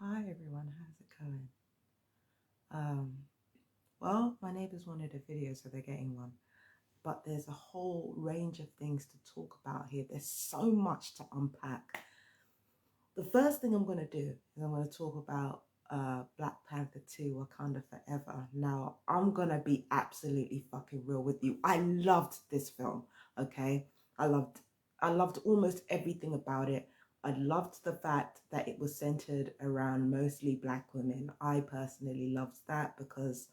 Hi everyone, how's it going? Um, well, my neighbors wanted a video, so they're getting one. But there's a whole range of things to talk about here. There's so much to unpack. The first thing I'm going to do is I'm going to talk about Black Panther 2 Wakanda Forever. Now, I'm going to be absolutely fucking real with you. I loved this film, okay? I loved I loved almost everything about it. I loved the fact that it was centered around mostly Black women. I personally loved that because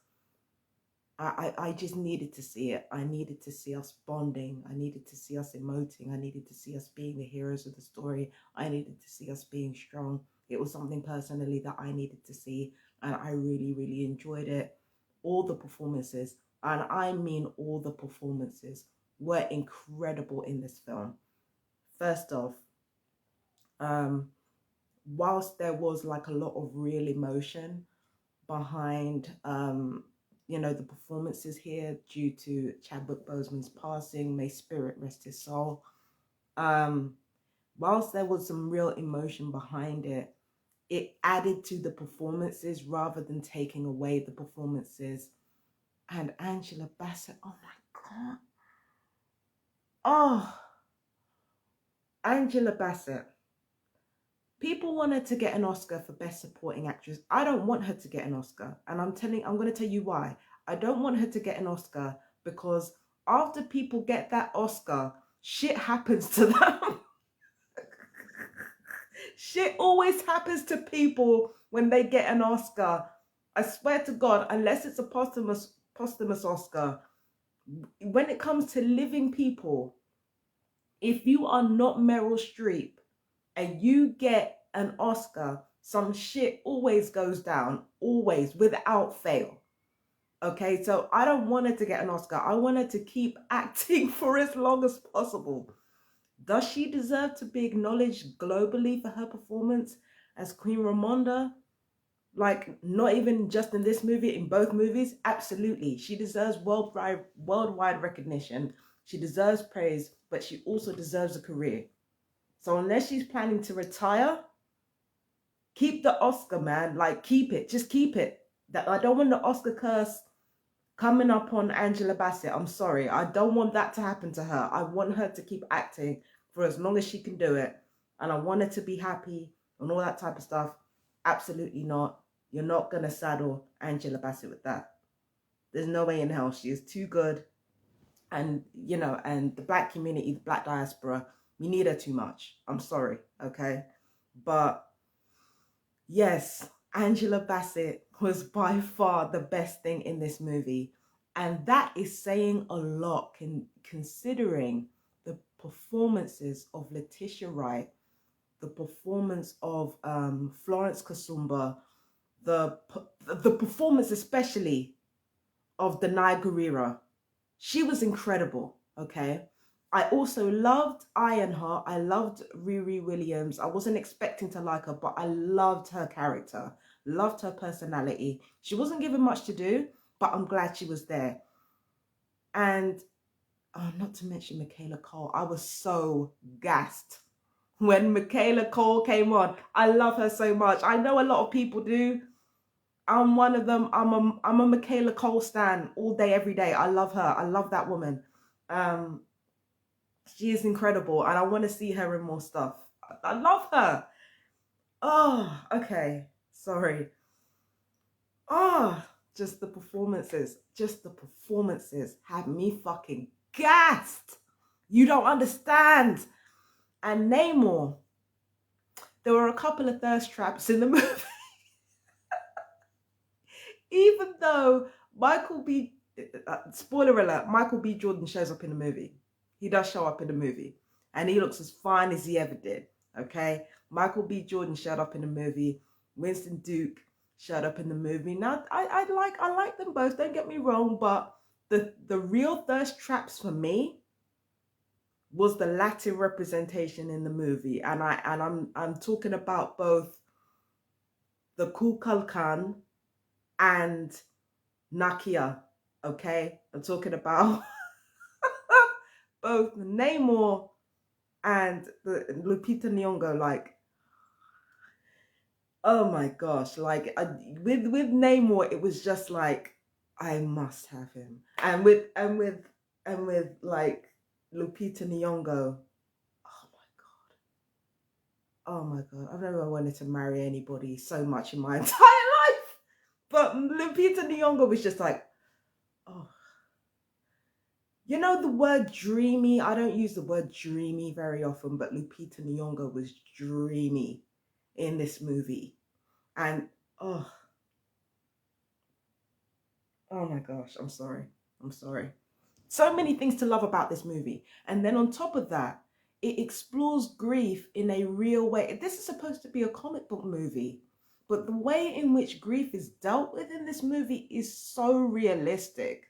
I just needed to see it. I needed to see us bonding. I needed to see us emoting. I needed to see us being the heroes of the story. I needed to see us being strong. It was something personally that I needed to see, and I really, really enjoyed it. All the performances, and I mean all the performances, were incredible in this film. First off, um, whilst there was like a lot of real emotion behind the performances here due to Chadwick Boseman's passing, may spirit rest his soul. Um, whilst there was some real emotion behind it, it added to the performances rather than taking away the performances. And Angela Bassett, oh my God. Oh, Angela Bassett. People wanted to get an Oscar for Best Supporting Actress. I don't want her to get an Oscar. And I'm going to tell you why. I don't want her to get an Oscar because after people get that Oscar, shit happens to them. Shit always happens to people when they get an Oscar. I swear to God, unless it's a posthumous Oscar, when it comes to living people, if you are not Meryl Streep and you get an Oscar, some shit always goes down, always, without fail. Okay, so I don't want her to get an Oscar. I want her to keep acting for as long as possible. Does she deserve to be acknowledged globally for her performance as Queen Ramonda? Like, not even just in this movie, in both movies? Absolutely. She deserves worldwide recognition. She deserves praise, but she also deserves a career. So unless she's planning to retire, keep the Oscar, man. Like, keep it. Just keep it. That I don't want the Oscar curse coming up on Angela Bassett. I'm sorry. I don't want that to happen to her. I want her to keep acting for as long as she can do it. And I want her to be happy and all that type of stuff. Absolutely not. You're not going to saddle Angela Bassett with that. There's no way in hell. She is too good. And, and the Black community, the Black diaspora, we need her too much. I'm sorry. Okay. But yes, Angela Bassett was by far the best thing in this movie. And that is saying a lot considering the performances of Letitia Wright, the performance of Florence Kasumba, the performance especially of Danai Gurira. She was incredible, okay? I also loved Ironheart. I loved Riri Williams. I wasn't expecting to like her, but I loved her character, loved her personality. She wasn't given much to do, but I'm glad she was there. And not to mention Michaela Cole. I was so gassed when Michaela Cole came on. I love her so much. I know a lot of people do. I'm one of them. I'm a Michaela Cole stan all day, every day. I love her. I love that woman. Um, she is incredible, and I want to see her in more stuff. I love her. Oh, okay. Sorry. Oh, just the performances. Just the performances had me fucking gassed. You don't understand. And Namor. There were a couple of thirst traps in the movie. Even though spoiler alert, Michael B. Jordan shows up in the movie. He does show up in the movie. And he looks as fine as he ever did. Okay? Michael B. Jordan showed up in the movie. Winston Duke showed up in the movie. Now, I like them both, don't get me wrong, but the real thirst traps for me was the Latin representation in the movie. And I'm talking about both the Kukulkan and Nakia, okay? I'm talking about both Namor and the Lupita Nyong'o. Like, Oh my gosh, like with Namor, it was just like I must have him, and with like Lupita Nyong'o. Oh my god, oh my god, I've never wanted to marry anybody so much in my entire life, but Lupita Nyong'o was just like, oh, you know the word dreamy. I don't use the word dreamy very often, but Lupita Nyong'o was dreamy in this movie, and oh. Oh my gosh, I'm sorry. I'm sorry. So many things to love about this movie. And then on top of that, it explores grief in a real way. This is supposed to be a comic book movie, but the way in which grief is dealt with in this movie is so realistic.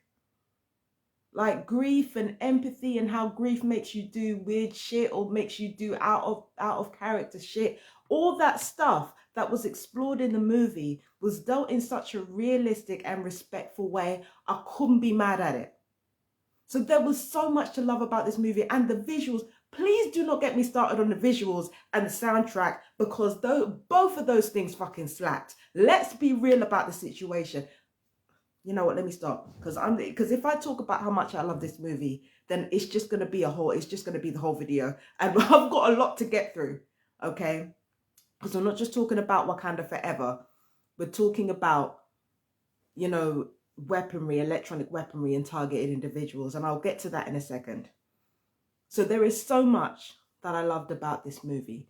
Like grief and empathy and how grief makes you do weird shit or makes you do out of character shit. All that stuff that was explored in the movie was dealt in such a realistic and respectful way. I couldn't be mad at it. So there was so much to love about this movie, and the visuals. Please do not get me started on the visuals and the soundtrack, because both of those things fucking slapped. Let's be real about the situation. You know what? Let me stop, because if I talk about how much I love this movie, then it's just gonna be it's just gonna be the whole video, and I've got a lot to get through. Okay, because we're not just talking about Wakanda Forever. We're talking about, you know, weaponry, electronic weaponry, and targeted individuals, and I'll get to that in a second. So there is so much that I loved about this movie,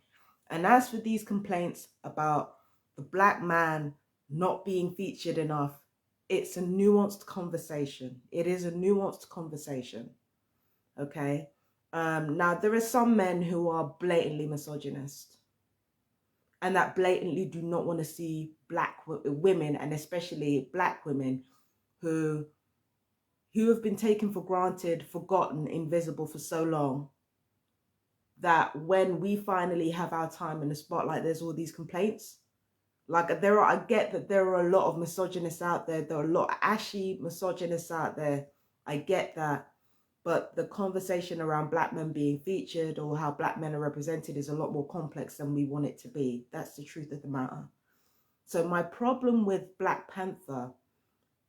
and as for these complaints about the black man not being featured enough, it's a nuanced conversation. It is a nuanced conversation. Okay. Now there are some men who are blatantly misogynist, and that blatantly do not want to see black women, and especially black women who have been taken for granted, forgotten, invisible for so long, that when we finally have our time in the spotlight, there's all these complaints. Like I get that there are a lot of misogynists out there. There are a lot of ashy misogynists out there. I get that. But the conversation around black men being featured or how black men are represented is a lot more complex than we want it to be. That's the truth of the matter. So my problem with Black Panther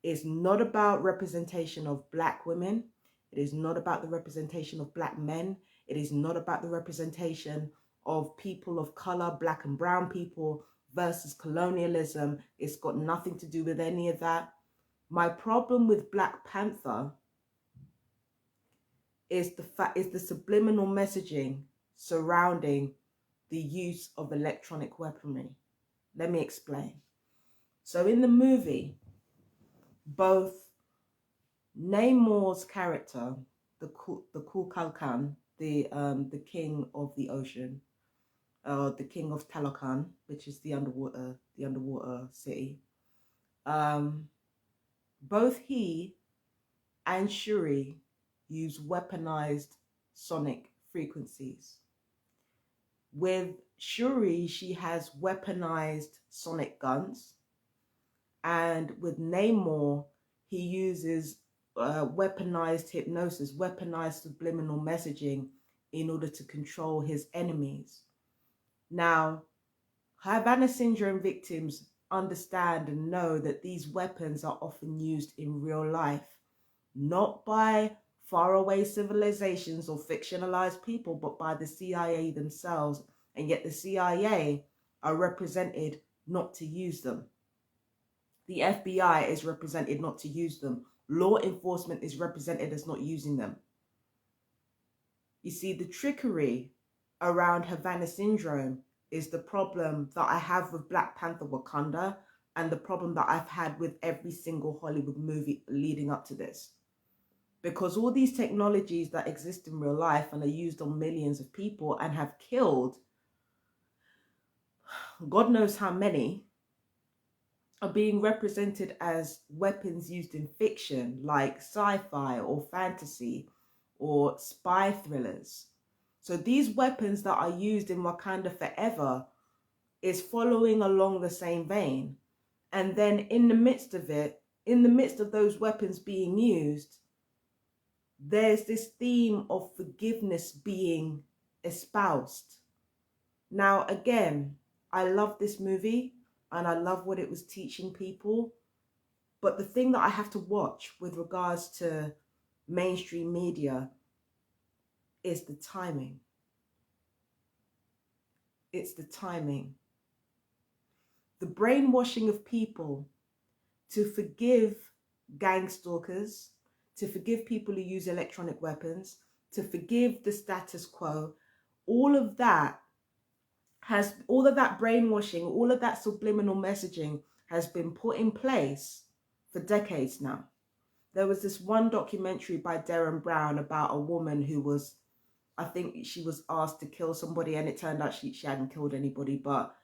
is not about representation of black women. It is not about the representation of black men. It is not about the representation of people of color, black and brown people versus colonialism. It's got nothing to do with any of that. My problem with Black Panther is the subliminal messaging surrounding the use of electronic weaponry. Let me explain. So in the movie, both Namor's character, the Kukulkan, the king of the ocean, the king of Talokan, which is the underwater city. Both he and Shuri use weaponized sonic frequencies. With Shuri, she has weaponized sonic guns, and with Namor, he uses weaponized hypnosis, weaponized subliminal messaging in order to control his enemies. Now, Havana syndrome victims understand and know that these weapons are often used in real life, not by faraway civilizations or fictionalized people, but by the CIA themselves. And yet the CIA are represented not to use them. The FBI is represented not to use them. Law enforcement is represented as not using them. You see, the trickery around Havana syndrome is the problem that I have with Black Panther Wakanda, and the problem that I've had with every single Hollywood movie leading up to this. Because all these technologies that exist in real life and are used on millions of people and have killed God knows how many, are being represented as weapons used in fiction, like sci-fi or fantasy or spy thrillers. So these weapons that are used in Wakanda Forever is following along the same vein. And then in the midst of it, in the midst of those weapons being used, there's this theme of forgiveness being espoused. Now, again, I love this movie. and I love what it was teaching people. But the thing that I have to watch with regards to mainstream media is the timing. It's the timing. The brainwashing of people to forgive gang stalkers, to forgive people who use electronic weapons, to forgive the status quo, all of that brainwashing, all of that subliminal messaging has been put in place for decades now. There was this one documentary by Derren Brown about a woman who was, I think she was asked to kill somebody, and it turned out she hadn't killed anybody, but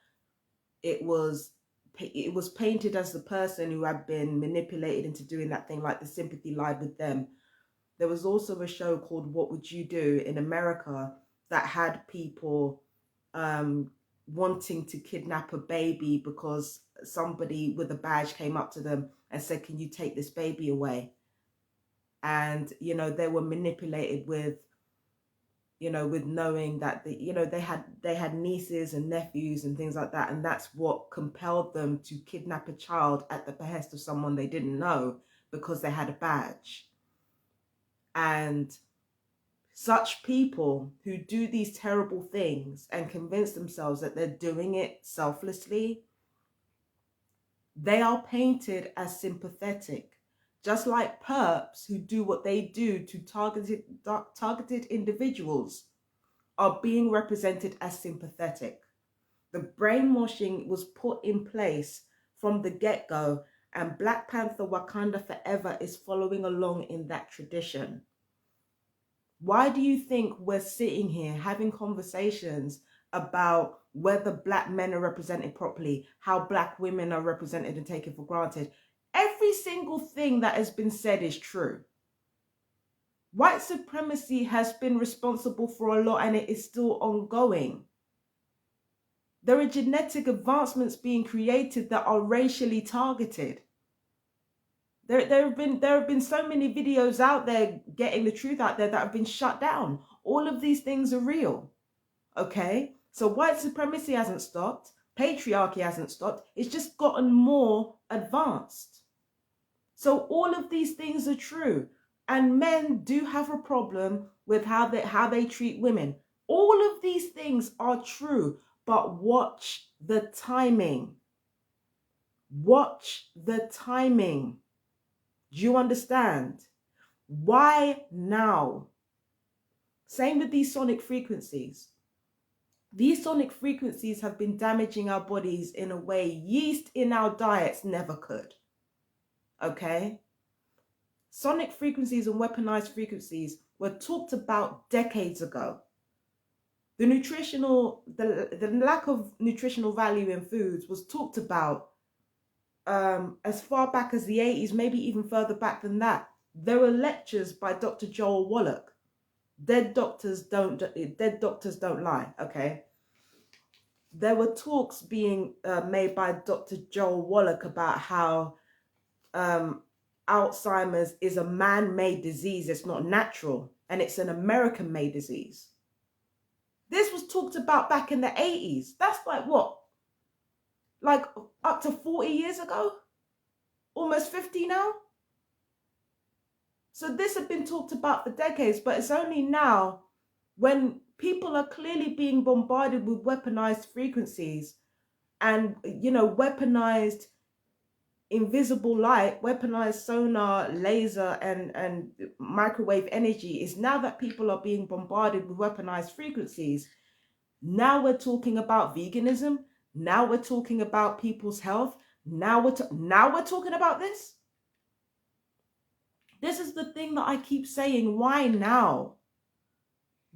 it was painted as the person who had been manipulated into doing that thing, like the sympathy lied with them. There was also a show called What Would You Do in America that had people wanting to kidnap a baby because somebody with a badge came up to them and said, "Can you take this baby away?" And, you know, they were manipulated with, you know, with knowing that they had nieces and nephews and things like that, and that's what compelled them to kidnap a child at the behest of someone they didn't know because they had a badge. And such people who do these terrible things and convince themselves that they're doing it selflessly, they are painted as sympathetic, just like perps who do what they do to targeted individuals are being represented as sympathetic. The brainwashing was put in place from the get-go, and Black Panther Wakanda Forever is following along in that tradition. Why do you think we're sitting here having conversations about whether Black men are represented properly, how Black women are represented and taken for granted? Every single thing that has been said is true. White supremacy has been responsible for a lot, and it is still ongoing. There are genetic advancements being created that are racially targeted. There have been so many videos out there getting the truth out there that have been shut down. All of these things are real. Okay? So white supremacy hasn't stopped. Patriarchy hasn't stopped. It's just gotten more advanced. So all of these things are true. And men do have a problem with how they treat women. All of these things are true, but watch the timing. Watch the timing. Do you understand? Why now? Same with these sonic frequencies. These sonic frequencies have been damaging our bodies in a way yeast in our diets never could. Okay? Sonic frequencies and weaponized frequencies were talked about decades ago. The lack of nutritional value in foods was talked about as far back as the 80s, maybe even further back than that. There were lectures by Dr. Joel Wallach. Dead doctors don't lie, okay? There were talks being made by Dr. Joel Wallach about how Alzheimer's is a man-made disease. It's not natural, and it's an American-made disease. This was talked about back in the 80s. That's like what? Like up to 40 years ago? Almost 50 now? So this had been talked about for decades, but it's only now when people are clearly being bombarded with weaponized frequencies and, you know, weaponized invisible light, weaponized sonar, laser, and microwave energy, is now that people are being bombarded with weaponized frequencies. Now we're talking about veganism. Now we're talking about people's health. Now we're talking about this. This is the thing that I keep saying. Why now?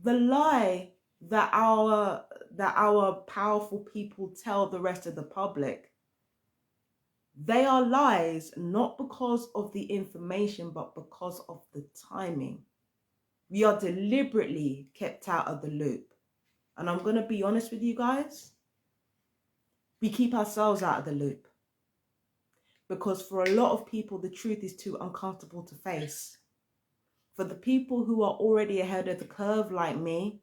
The lie that our powerful people tell the rest of the public, they are lies not because of the information, but because of the timing. We are deliberately kept out of the loop. And I'm going to be honest with you guys. We keep ourselves out of the loop. Because for a lot of people, the truth is too uncomfortable to face. For the people who are already ahead of the curve like me,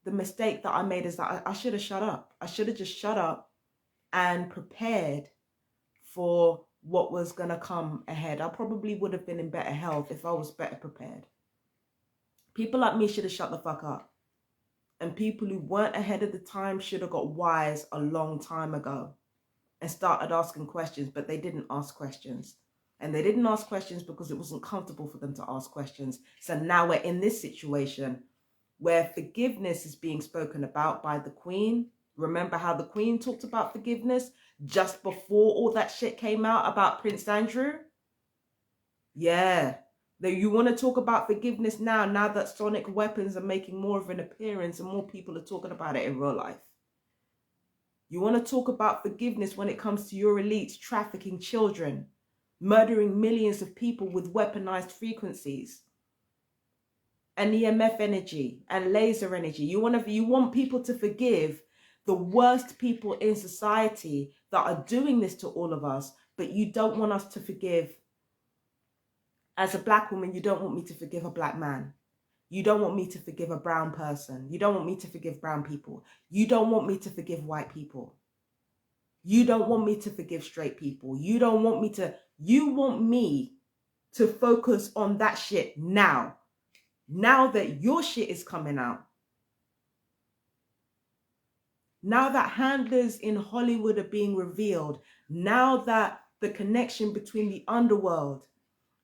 the mistake that I made is that I should have shut up. I should have just shut up and prepared for what was going to come ahead. I probably would have been in better health if I was better prepared. People like me should have shut the fuck up. And people who weren't ahead of the time should have got wise a long time ago and started asking questions, but they didn't ask questions. And they didn't ask questions because it wasn't comfortable for them to ask questions. So now we're in this situation where forgiveness is being spoken about by the Queen. Remember how the Queen talked about forgiveness just before all that shit came out about Prince Andrew? Yeah. That you want to talk about forgiveness now that sonic weapons are making more of an appearance and more people are talking about it in real life. You want to talk about forgiveness when it comes to your elites trafficking children, murdering millions of people with weaponized frequencies and EMF energy and laser energy. You want people to forgive the worst people in society that are doing this to all of us, but you don't want us to forgive. As a black woman, you don't want me to forgive a black man. You don't want me to forgive a brown person. You don't want me to forgive brown people. You don't want me to forgive white people. You don't want me to forgive straight people. You want me to focus on that shit now. Now that your shit is coming out. Now that handlers in Hollywood are being revealed. Now that the connection between the underworld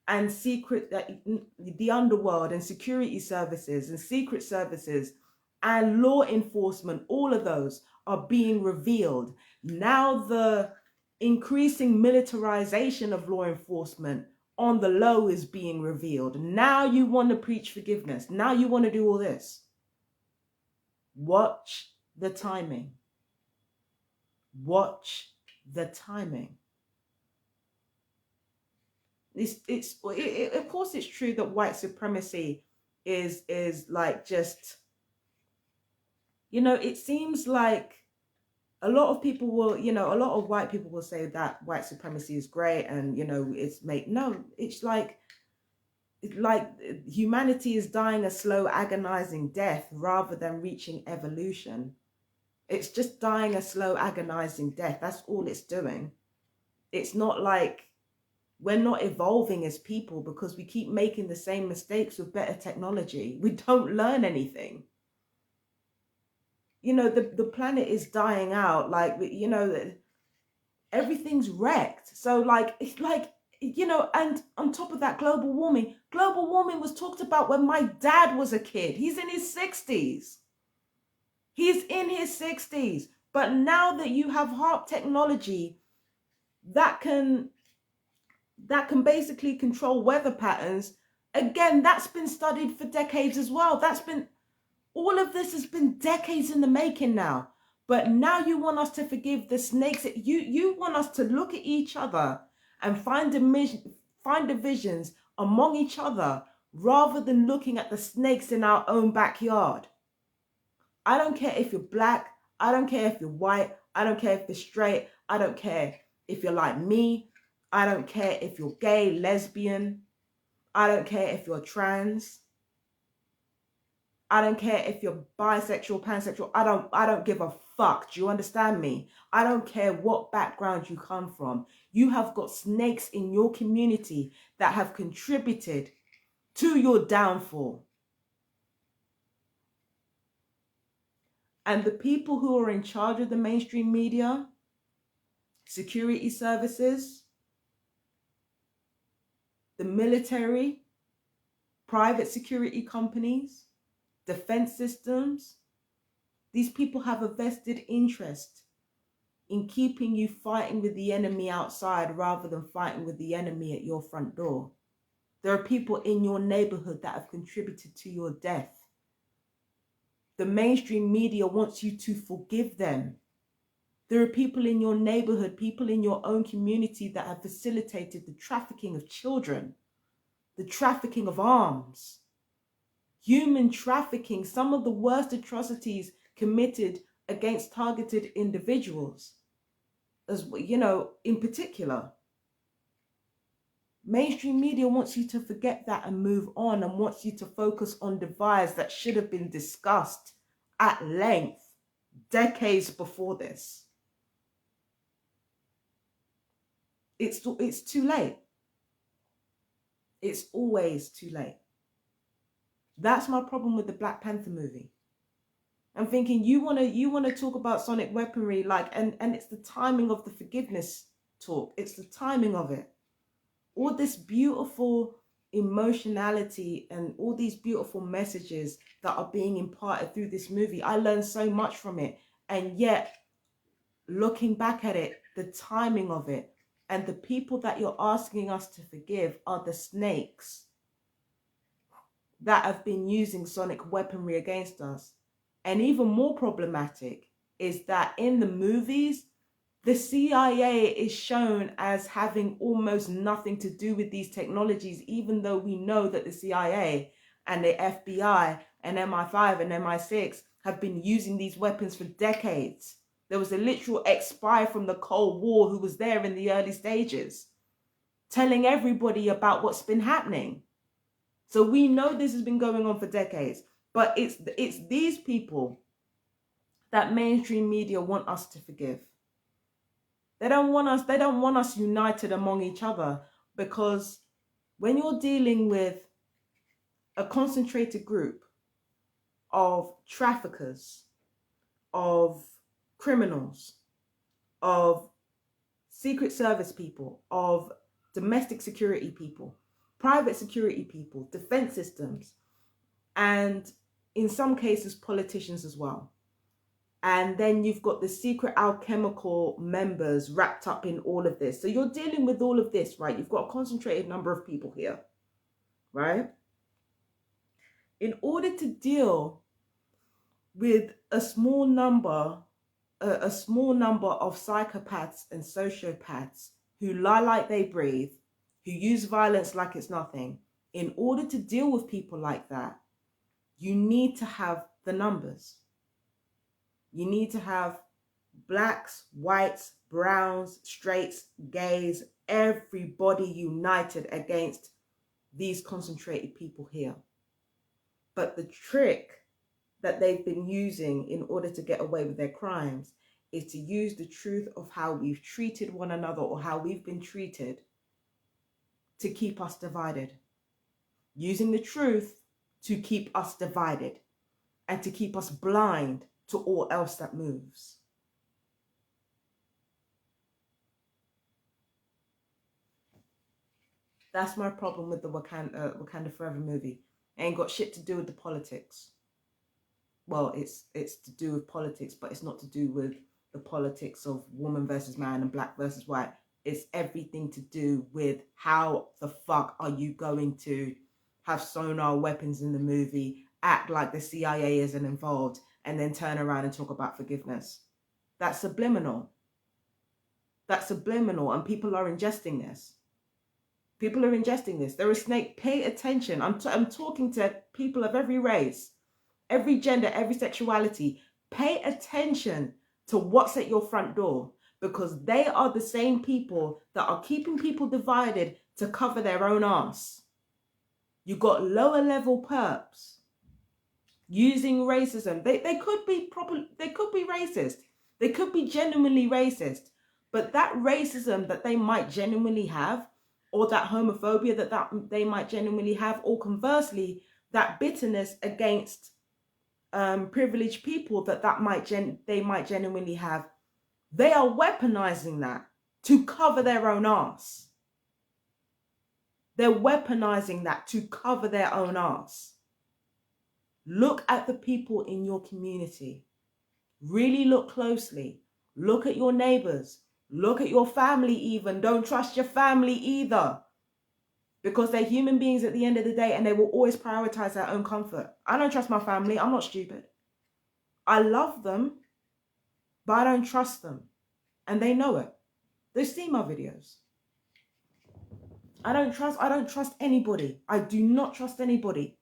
and the underworld and security services and secret services and law enforcement, all of those are being revealed. Now the increasing militarization of law enforcement on the low is being revealed. Now you want to preach forgiveness. Now you want to do all this. Watch the timing. Watch the timing. Of course it's true that white supremacy is like just, it seems like a lot of people will, a lot of white people will say that white supremacy is great and, it's like humanity is dying a slow, agonizing death rather than reaching evolution. It's just dying a slow, agonizing death. That's all it's doing. It's not like we're not evolving as people because we keep making the same mistakes with better technology. We don't learn anything. The planet is dying out. Everything's wrecked. So and on top of that, global warming was talked about when my dad was a kid. He's in his 60s. But now that you have HARP technology that can basically control weather patterns, again, that's been studied for decades as well. All of this has been decades in the making now. But now you want us to forgive the snakes. You want us to look at each other and find divisions among each other rather than looking at the snakes in our own backyard. I don't care if you're black. I don't care if you're white. I don't care if you're straight. I don't care if you're like me. I don't care if you're gay, lesbian. I don't care if you're trans. I don't care if you're bisexual, pansexual. I don't give a fuck. Do you understand me? I don't care what background you come from. You have got snakes in your community that have contributed to your downfall. And the people who are in charge of the mainstream media, security services, the military, private security companies, defense systems, these people have a vested interest in keeping you fighting with the enemy outside rather than fighting with the enemy at your front door. There are people in your neighborhood that have contributed to your death. The mainstream media wants you to forgive them. There are people in your neighborhood, people in your own community that have facilitated the trafficking of children, the trafficking of arms, human trafficking, some of the worst atrocities committed against targeted individuals, as in particular. Mainstream media wants you to forget that and move on and wants you to focus on divides that should have been discussed at length decades before this. it's too late. It's always too late. That's my problem with the Black Panther movie. I'm thinking you wanna talk about sonic weaponry, like, and it's the timing of the forgiveness talk. It's the timing of it. All this beautiful emotionality and all these beautiful messages that are being imparted through this movie. I learned so much from it. And yet, looking back at it, the timing of it, and the people that you're asking us to forgive are the snakes that have been using sonic weaponry against us. And even more problematic is that in the movies, the CIA is shown as having almost nothing to do with these technologies, even though we know that the CIA and the FBI and MI5 and MI6 have been using these weapons for decades. There was a literal ex-spy from the Cold War who was there in the early stages, telling everybody about what's been happening. So we know this has been going on for decades, but it's these people that mainstream media want us to forgive. They don't want us united among each other, because when you're dealing with a concentrated group of traffickers, of criminals, of Secret Service people, of domestic security people, private security people, defense systems, and in some cases politicians as well. And then you've got the secret alchemical members wrapped up in all of this. So you're dealing with all of this, right? You've got a concentrated number of people here, right? In order to deal with a small number of psychopaths and sociopaths who lie like they breathe, who use violence like it's nothing, in order to deal with people like that, you need to have the numbers. You need to have blacks, whites, browns, straights, gays, everybody united against these concentrated people here. But the trick that they've been using in order to get away with their crimes is to use the truth of how we've treated one another, or how we've been treated, to keep us divided. Using the truth to keep us divided and to keep us blind to all else that moves. That's my problem with the Wakanda Forever movie. It ain't got shit to do with the politics. Well, it's to do with politics, but it's not to do with the politics of woman versus man and black versus white. It's everything to do with how the fuck are you going to have sonar weapons in the movie, act like the CIA isn't involved, and then turn around and talk about forgiveness. That's subliminal. That's subliminal, and people are ingesting this. People are ingesting this. They're a snake. Pay attention. I'm talking to people of every race, every gender, every sexuality. Pay attention to what's at your front door, because they are the same people that are keeping people divided to cover their own ass. You got lower level perps using racism. They could be racist. They could be genuinely racist. But that racism that they might genuinely have, or that homophobia that they might genuinely have, or conversely, that bitterness against privileged people that they might genuinely have, they are weaponizing that to cover their own ass. They're weaponizing that to cover their own ass. Look at the people in your community. Really look closely. Look at your neighbors. Look at your family even. Don't trust your family either, because they're human beings at the end of the day, and they will always prioritize their own comfort. I don't trust my family. I'm not stupid. I love them, but I don't trust them. And they know it. They see my videos. I don't trust anybody. I do not trust anybody.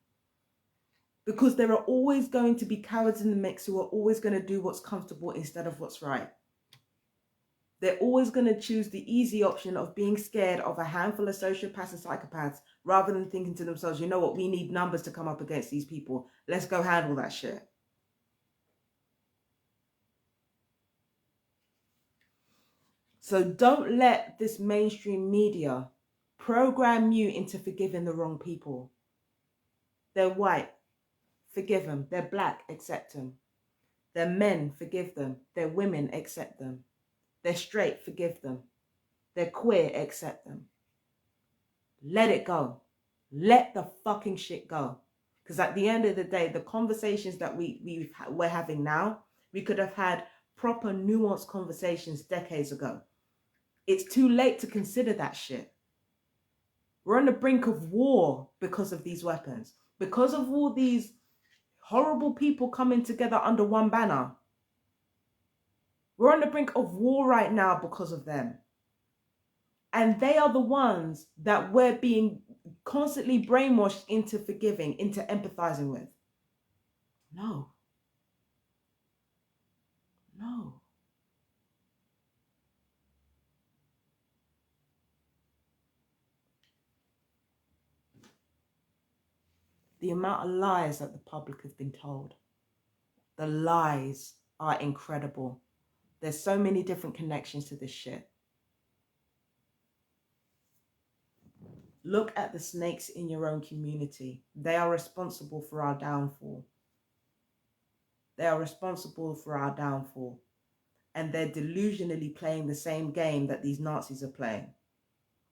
Because there are always going to be cowards in the mix who are always going to do what's comfortable instead of what's right. They're always going to choose the easy option of being scared of a handful of sociopaths and psychopaths, rather than thinking to themselves, you know what, we need numbers to come up against these people. Let's go handle that shit. So don't let this mainstream media program you into forgiving the wrong people. They're white, forgive them. They're black, accept them. They're men, forgive them. They're women, accept them. They're straight, forgive them. They're queer, accept them. Let it go. Let the fucking shit go. Because at the end of the day, the conversations that we're having now, we could have had proper nuanced conversations decades ago. It's too late to consider that shit. We're on the brink of war because of these weapons. Because of all these horrible people coming together under one banner. We're on the brink of war right now because of them. And they are the ones that we're being constantly brainwashed into forgiving, into empathizing with. No. No. The amount of lies that the public has been told. The lies are incredible. There's so many different connections to this shit. Look at the snakes in your own community. They are responsible for our downfall. They are responsible for our downfall. And they're delusionally playing the same game that these Nazis are playing.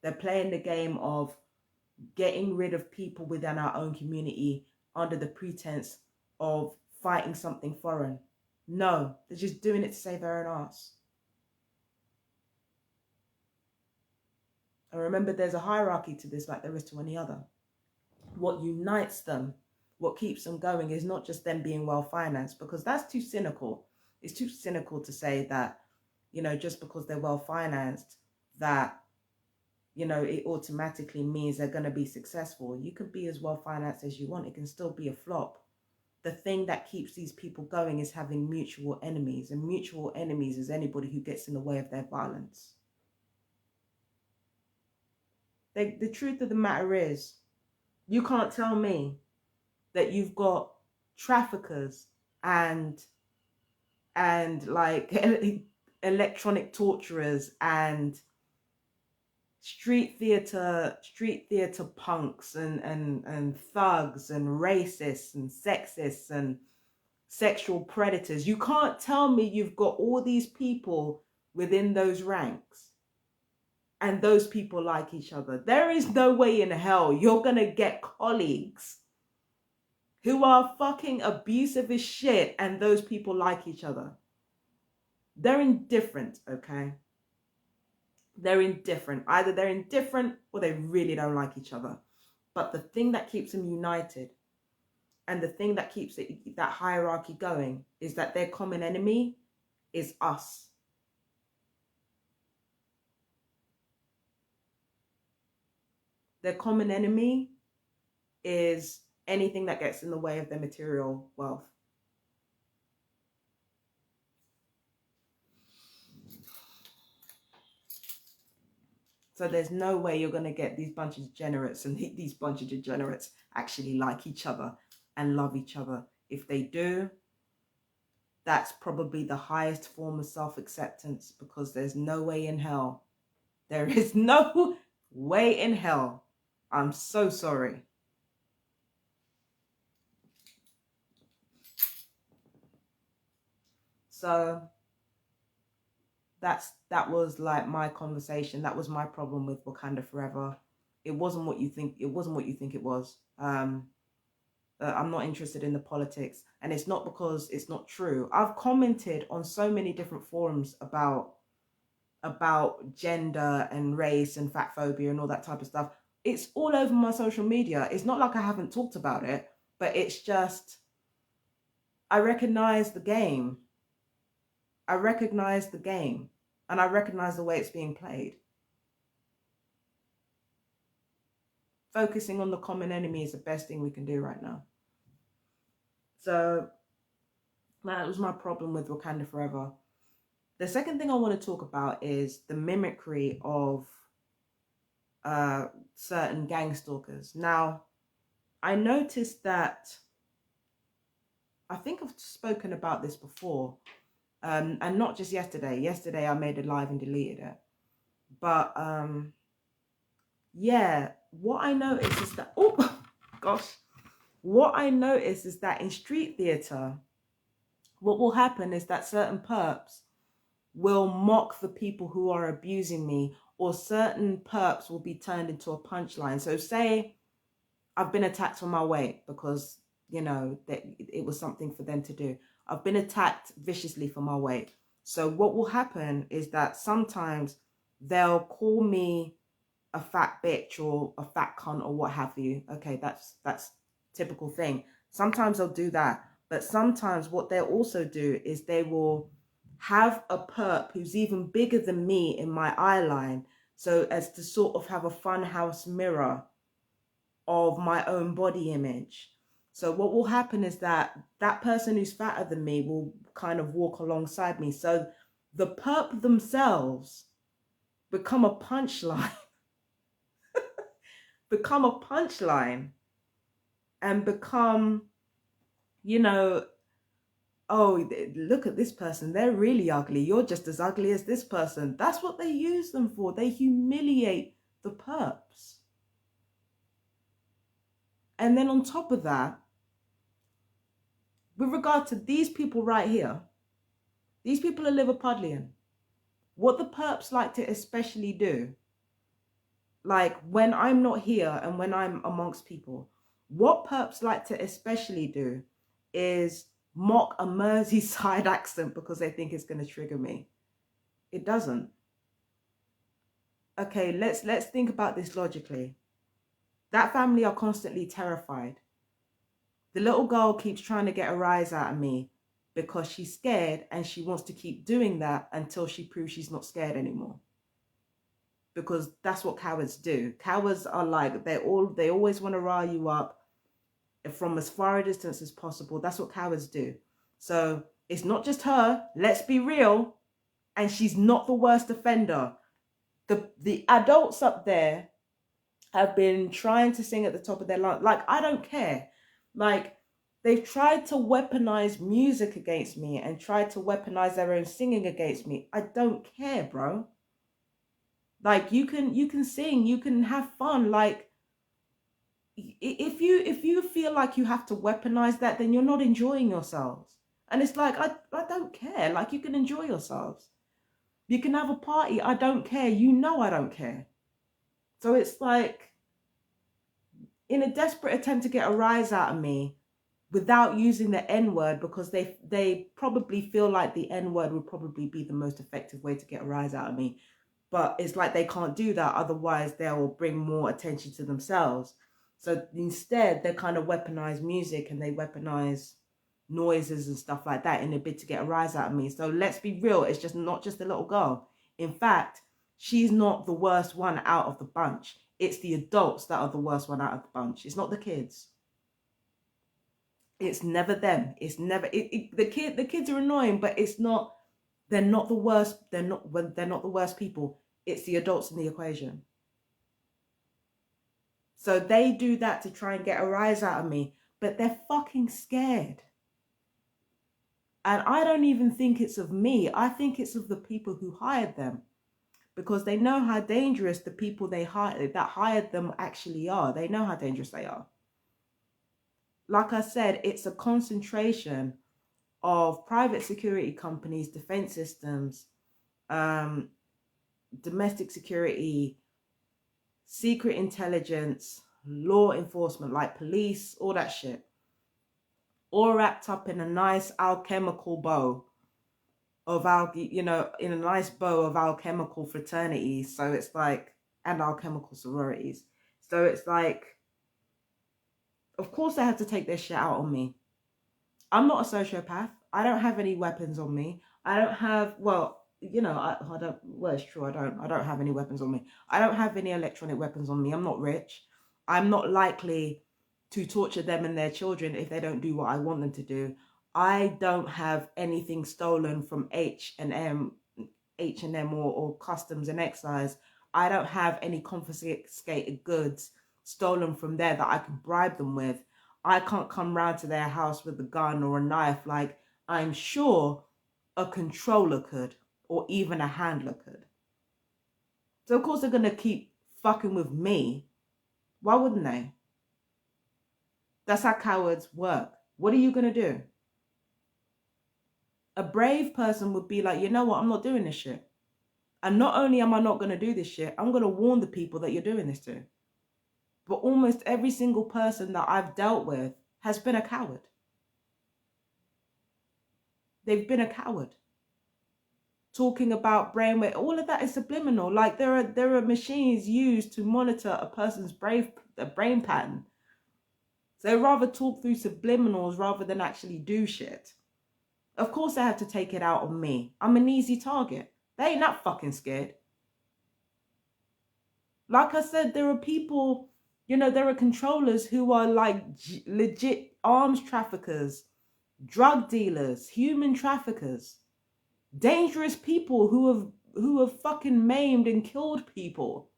They're playing the game of getting rid of people within our own community under the pretense of fighting something foreign. No, they're just doing it to save their own ass. And remember, there's a hierarchy to this like there is to any other. What unites them, what keeps them going is not just them being well financed, because that's too cynical. It's too cynical to say that, you know, just because they're well financed, that, you know, it automatically means they're going to be successful. You can be as well financed as you want. It can still be a flop. The thing that keeps these people going is having mutual enemies, and mutual enemies is anybody who gets in the way of their violence. The truth of the matter is, you can't tell me that you've got traffickers and like electronic torturers and street theater punks and thugs and racists and sexists and sexual predators. You can't tell me you've got all these people within those ranks and those people like each other. There is no way in hell you're gonna get colleagues who are fucking abusive as shit and those people like each other. They're indifferent, okay? They're indifferent. Either they're indifferent or they really don't like each other. But the thing that keeps them united and the thing that keeps that hierarchy going is that their common enemy is us. Their common enemy is anything that gets in the way of their material wealth. So there's no way you're going to get these bunch of degenerates and these bunch of degenerates actually like each other and love each other. If they do, that's probably the highest form of self-acceptance, because there's no way in hell. There is no way in hell. I'm so sorry. So that was like my conversation. That was my problem with Wakanda Forever. It wasn't what you think. It wasn't what you think it was. I'm not interested in the politics, and it's not because it's not true. I've commented on so many different forums about gender and race and fat phobia and all that type of stuff. It's all over my social media. It's not like I haven't talked about it, but it's just, I recognize the game. I recognize the game, and I recognize the way it's being played. Focusing on the common enemy is the best thing we can do right now. So that was my problem with Wakanda Forever. The second thing I want to talk about is the mimicry of certain gang stalkers. Now, I noticed that, I think I've spoken about this before, and not just yesterday. Yesterday I made a live and deleted it. But yeah, what I noticed is that, oh gosh, what I noticed is that in street theatre, what will happen is that certain perps will mock the people who are abusing me, or certain perps will be turned into a punchline. So say I've been attacked on my weight because, you know, that it was something for them to do. I've been attacked viciously for my weight. So what will happen is that sometimes they'll call me a fat bitch or a fat cunt or what have you. Okay, that's typical thing. Sometimes they'll do that, but sometimes what they'll also do is they will have a perp who's even bigger than me in my eye line, so as to sort of have a funhouse mirror of my own body image. So what will happen is that that person who's fatter than me will kind of walk alongside me. So the perp themselves become a punchline, become a punchline, and become, you know, oh, look at this person. They're really ugly. You're just as ugly as this person. That's what they use them for. They humiliate the perps. And then on top of that, with regard to these people right here, these people are Liverpudlian. What the perps like to especially do, like when I'm not here and when I'm amongst people, what perps like to especially do is mock a Merseyside accent because they think it's going to trigger me. It doesn't. Okay, let's think about this logically. That family are constantly terrified. The little girl keeps trying to get a rise out of me because she's scared, and she wants to keep doing that until she proves she's not scared anymore. Because that's what cowards do. Cowards are like, they always want to rile you up from as far a distance as possible. That's what cowards do. So it's not just her, let's be real, and she's not the worst offender. The adults up there have been trying to sing at the top of their lungs. Like, I don't care. Like, they've tried to weaponize music against me and tried to weaponize their own singing against me. I don't care, bro. Like, you can sing, you can have fun. Like, if you feel like you have to weaponize that, then you're not enjoying yourselves. And it's like, I don't care. Like, you can enjoy yourselves. You can have a party. I don't care. You know I don't care. So it's like, in a desperate attempt to get a rise out of me without using the N-word, because they probably feel like the N-word would probably be the most effective way to get a rise out of me. But it's like they can't do that, otherwise they will bring more attention to themselves. So instead, they kind of weaponize music and they weaponize noises and stuff like that in a bid to get a rise out of me. So let's be real, it's just not just the little girl. In fact, she's not the worst one out of the bunch. It's the adults that are the worst one out of the bunch. It's not the kids. It's never them. It's never the kids are annoying, but it's not, they're not the worst. They're not the worst people. It's the adults in the equation. So they do that to try and get a rise out of me, but they're fucking scared. And I don't even think it's of me. I think it's of the people who hired them, because they know how dangerous the people that hired them actually are. They know how dangerous they are. Like I said, it's a concentration of private security companies, defense systems, domestic security, secret intelligence, law enforcement, like police, all that shit, all wrapped up in a nice alchemical bow of in a nice bow of alchemical fraternities. So it's like, and alchemical sororities. So it's like, of course they have to take their shit out on me. I'm not a sociopath. I don't have any weapons on me. I don't have, well, I don't, well, it's true. I don't have any weapons on me. I don't have any electronic weapons on me. I'm not rich. I'm not likely to torture them and their children if they don't do what I want them to do. I don't have anything stolen from H&M or customs and excise. I don't have any confiscated goods stolen from there that I can bribe them with. I can't come round to their house with a gun or a knife like I'm sure a controller could, or even a handler could. So of course they're going to keep fucking with me. Why wouldn't they? That's how cowards work. What are you going to do? A brave person would be like, you know what? I'm not doing this shit. And not only am I not going to do this shit, I'm going to warn the people that you're doing this to. But almost every single person that I've dealt with has been a coward. They've been a coward. Talking about brainwave, all of that is subliminal. Like there are machines used to monitor a person's brain pattern. So they'd rather talk through subliminals rather than actually do shit. Of course they have to take it out on me. I'm an easy target. They ain't that fucking scared. Like I said, there are people, there are controllers who are like legit arms traffickers, drug dealers, human traffickers, dangerous people who have fucking maimed and killed people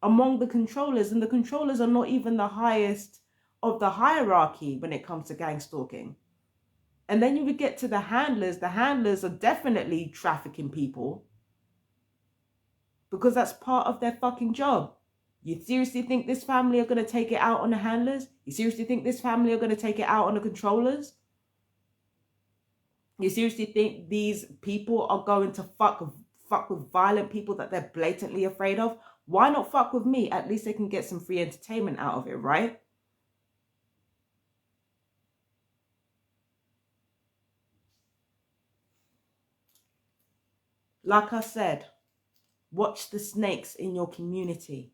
among the controllers. And the controllers are not even the highest of the hierarchy when it comes to gang stalking. And then you would get to the handlers. The handlers are definitely trafficking people because that's part of their fucking job. You seriously think this family are going to take it out on the handlers? You seriously think this family are going to take it out on the controllers? You seriously think these people are going to fuck with violent people that they're blatantly afraid of? Why not fuck with me? At least they can get some free entertainment out of it, right? Like I said, watch the snakes in your community.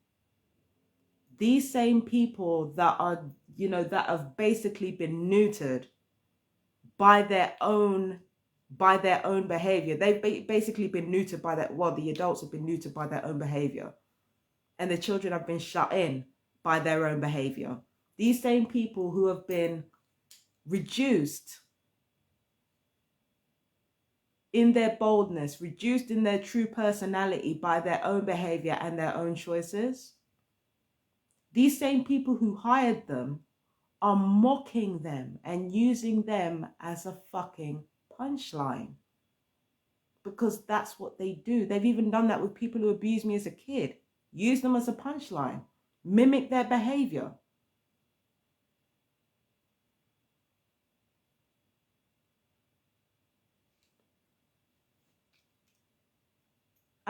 These same people that are, that have basically been neutered by their own behavior. They've basically been neutered by that. Well, the adults have been neutered by their own behavior. And the children have been shut in by their own behavior. These same people who have been reduced in their boldness, reduced in their true personality by their own behavior and their own choices. These same people who hired them are mocking them and using them as a fucking punchline. Because that's what they do. They've even done that with people who abused me as a kid. Use them as a punchline. Mimic their behavior.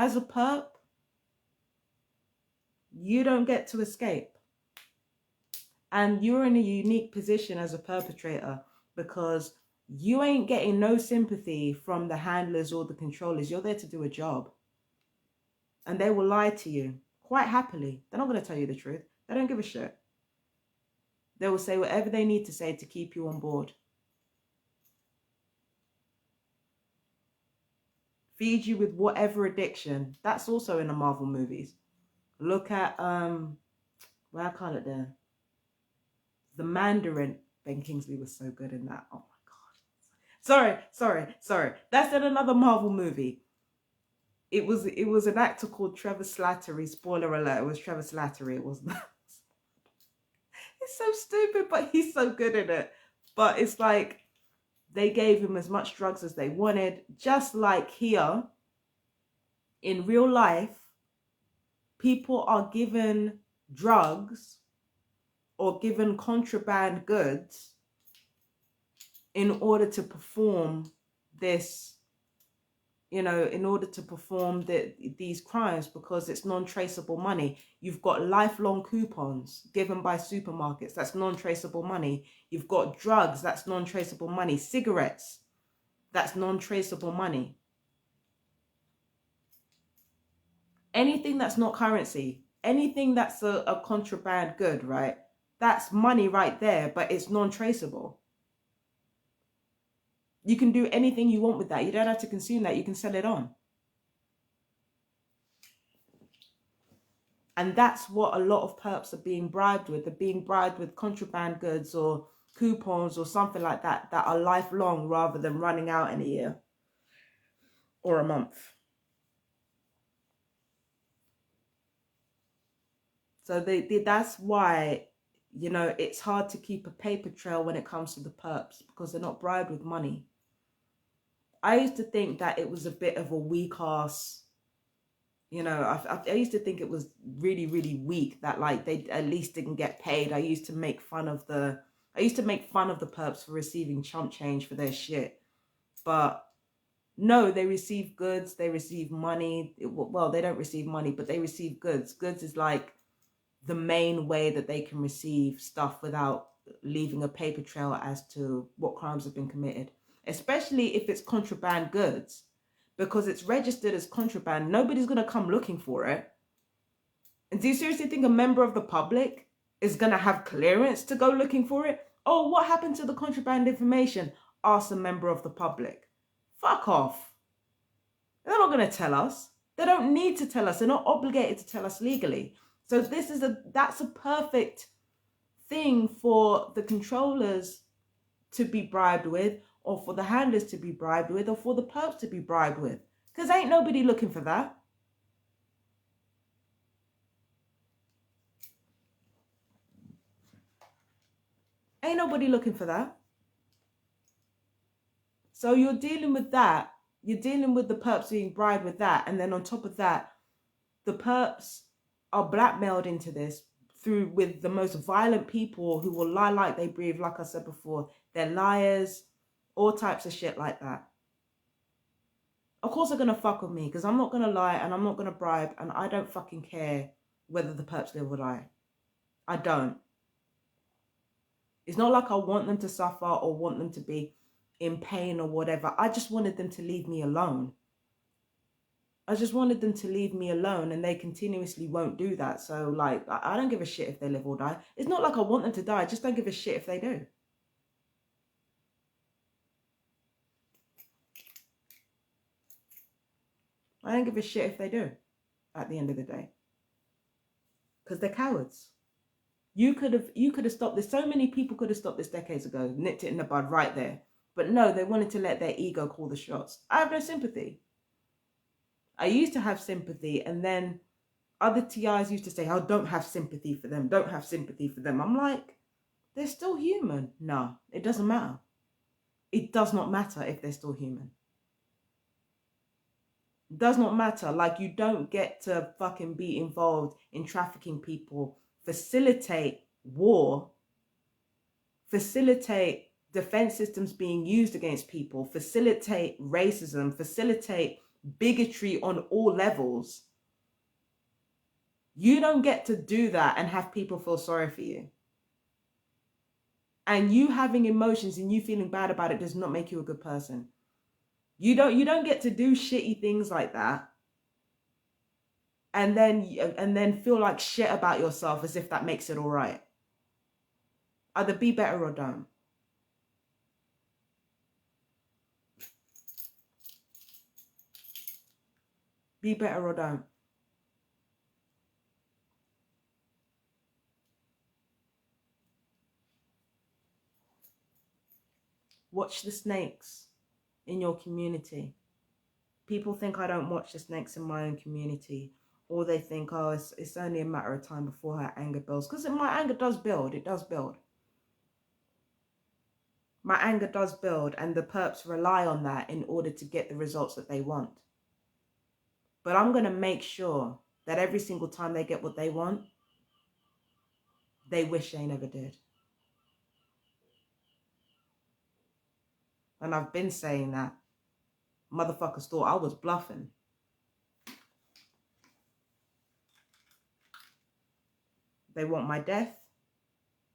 As a perp, you don't get to escape. And you're in a unique position as a perpetrator because you ain't getting no sympathy from the handlers or the controllers. You're there to do a job. And they will lie to you quite happily. They're not going to tell you the truth. They don't give a shit. They will say whatever they need to say to keep you on board. Feed you with whatever addiction. That's also in the Marvel movies. Look at, what I call it there? The Mandarin. Ben Kingsley was so good in that. Oh my God. Sorry. That's in another Marvel movie. It was an actor called Trevor Slattery. Spoiler alert, it was Trevor Slattery. It wasn't. It's so stupid, but he's so good in it. But it's like they gave him as much drugs as they wanted. Just like here, in real life, people are given drugs or given contraband goods in order to perform this, in order to perform these crimes, because it's non-traceable money. You've got lifelong coupons given by supermarkets. That's non-traceable money. You've got drugs. That's non-traceable money. Cigarettes. That's non-traceable money. Anything that's not currency, anything that's a contraband good, right? That's money right there, but it's non-traceable. You can do anything you want with that. You don't have to consume that. You can sell it on. And that's what a lot of perps are being bribed with. They're being bribed with contraband goods or coupons or something like that are lifelong rather than running out in a year or a month. So that's why, it's hard to keep a paper trail when it comes to the perps, because they're not bribed with money. I used to think that it was a bit of a weak ass You know, I used to think it was really, really weak that like they at least didn't get paid. I used to make fun of the perps for receiving chump change for their shit. But no, they receive goods, they receive money. Well, they don't receive money, but they receive goods. Goods is like the main way that they can receive stuff without leaving a paper trail as to what crimes have been committed, especially if it's contraband goods, because it's registered as contraband. Nobody's going to come looking for it. And do you seriously think a member of the public is going to have clearance to go looking for it? Oh, what happened to the contraband information? Ask a member of the public. Fuck off. They're not going to tell us. They don't need to tell us. They're not obligated to tell us legally. So that's a perfect thing for the controllers to be bribed with, or for the handlers to be bribed with, or for the perps to be bribed with. Because ain't nobody looking for that. Ain't nobody looking for that. So you're dealing with that. You're dealing with the perps being bribed with that. And then on top of that, the perps are blackmailed into this with the most violent people who will lie like they breathe. Like I said before, they're liars, all types of shit like that. Of course they're going to fuck with me because I'm not going to lie and I'm not going to bribe, and I don't fucking care whether the perps live or die. I don't. It's not like I want them to suffer or want them to be in pain or whatever. I just wanted them to leave me alone. I just wanted them to leave me alone, and they continuously won't do that. So like, I don't give a shit if they live or die. It's not like I want them to die. I just don't give a shit if they do. I don't give a shit if they do at the end of the day. Because they're cowards. You could have stopped this. So many people could have stopped this decades ago, nipped it in the bud right there. But no, they wanted to let their ego call the shots. I have no sympathy. I used to have sympathy, and then other TIs used to say, oh, don't have sympathy for them. Don't have sympathy for them. I'm like, they're still human. No, it doesn't matter. It does not matter if they're still human. It does not matter. Like, you don't get to fucking be involved in trafficking people, facilitate war, facilitate defense systems being used against people, facilitate racism, facilitate bigotry on all levels. You don't get to do that and have people feel sorry for you. And you having emotions and you feeling bad about it does not make you a good person. You don't get to do shitty things like that and then feel like shit about yourself as if that makes it all right. Either be better or don't. Be better or don't. Watch the snakes in your community. People think I don't watch the snakes in my own community, or they think, oh, it's only a matter of time before her anger builds. Because my anger does build. It does build. My anger does build, and the perps rely on that in order to get the results that they want. But I'm going to make sure that every single time they get what they want, they wish they never did. And I've been saying that. Motherfuckers thought I was bluffing. They want my death,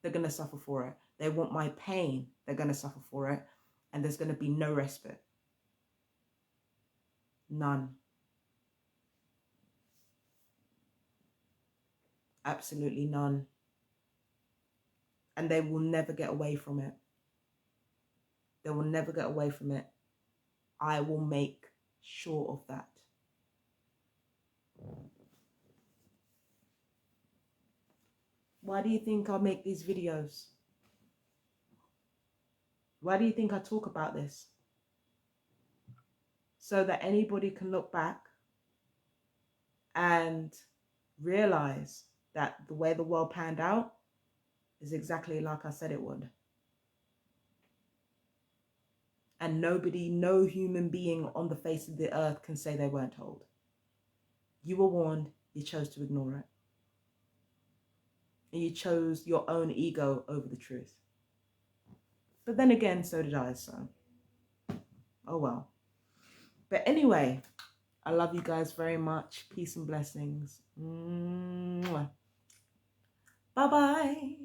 they're going to suffer for it. They want my pain, they're going to suffer for it. And there's going to be no respite. None. Absolutely none. And they will never get away from it. They will never get away from it. I will make sure of that. Why do you think I make these videos? Why do you think I talk about this? So that anybody can look back and realize that the way the world panned out is exactly like I said it would. And nobody, no human being on the face of the earth can say they weren't told. You were warned, you chose to ignore it. And you chose your own ego over the truth. But then again, so did I, so oh well. But anyway, I love you guys very much. Peace and blessings. Bye-bye.